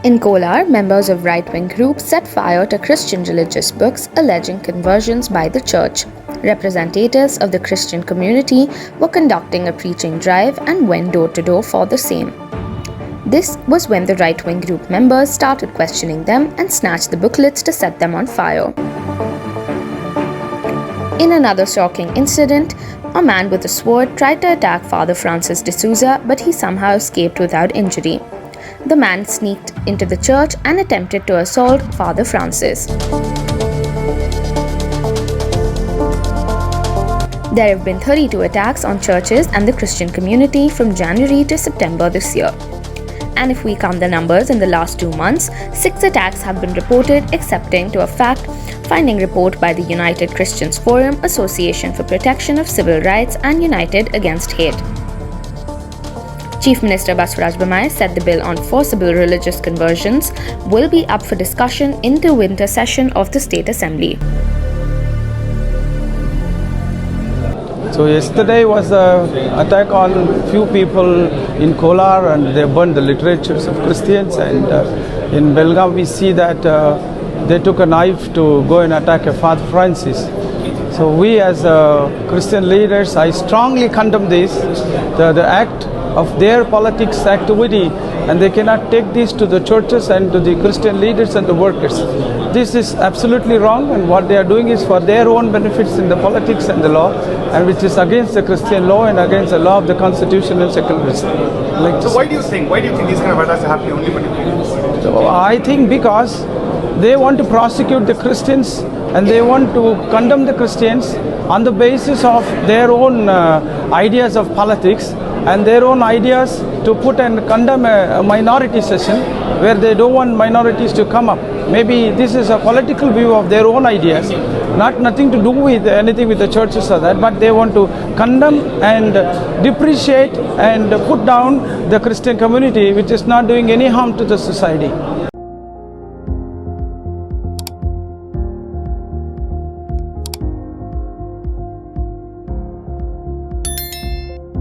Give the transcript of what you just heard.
In Kolar, members of right-wing groups set fire to Christian religious books alleging conversions by the church. Representatives of the Christian community were conducting a preaching drive and went door-to-door for the same. This was when the right-wing group members started questioning them and snatched the booklets to set them on fire. In another shocking incident, a man with a sword tried to attack Father Francis D'Souza, but he somehow escaped without injury. The man sneaked into the church and attempted to assault Father Francis. There have been 32 attacks on churches and the Christian community from January to September this year. And if we count the numbers in the last 2 months, 6 attacks have been reported, excepting to a fact-finding report by the United Christians Forum, Association for Protection of Civil Rights, and United Against Hate. Chief Minister Basuraj Bommai said the bill on forcible religious conversions will be up for discussion in the winter session of the State Assembly. So yesterday was an attack on few people in Kolar, and they burned the literatures of Christians, and in Belgaum we see that they took a knife to go and attack a Father Francis. So we as Christian leaders, I strongly condemn this, the act of their politics activity, and they cannot take this to the churches and to the Christian leaders and the workers. This is absolutely wrong, and what they are doing is for their own benefits in the politics and the law, and which is against the Christian law and against the law of the constitution and secularism. So why do you think these kind of attacks happen only particularly? So I think because they want to prosecute the Christians and they want to condemn the Christians on the basis of their own ideas of politics and their own ideas to put and condemn a minority session where they don't want minorities to come up. Maybe this is a political view of their own ideas, nothing to do with anything with the churches or that, but they want to condemn and depreciate and put down the Christian community, which is not doing any harm to the society.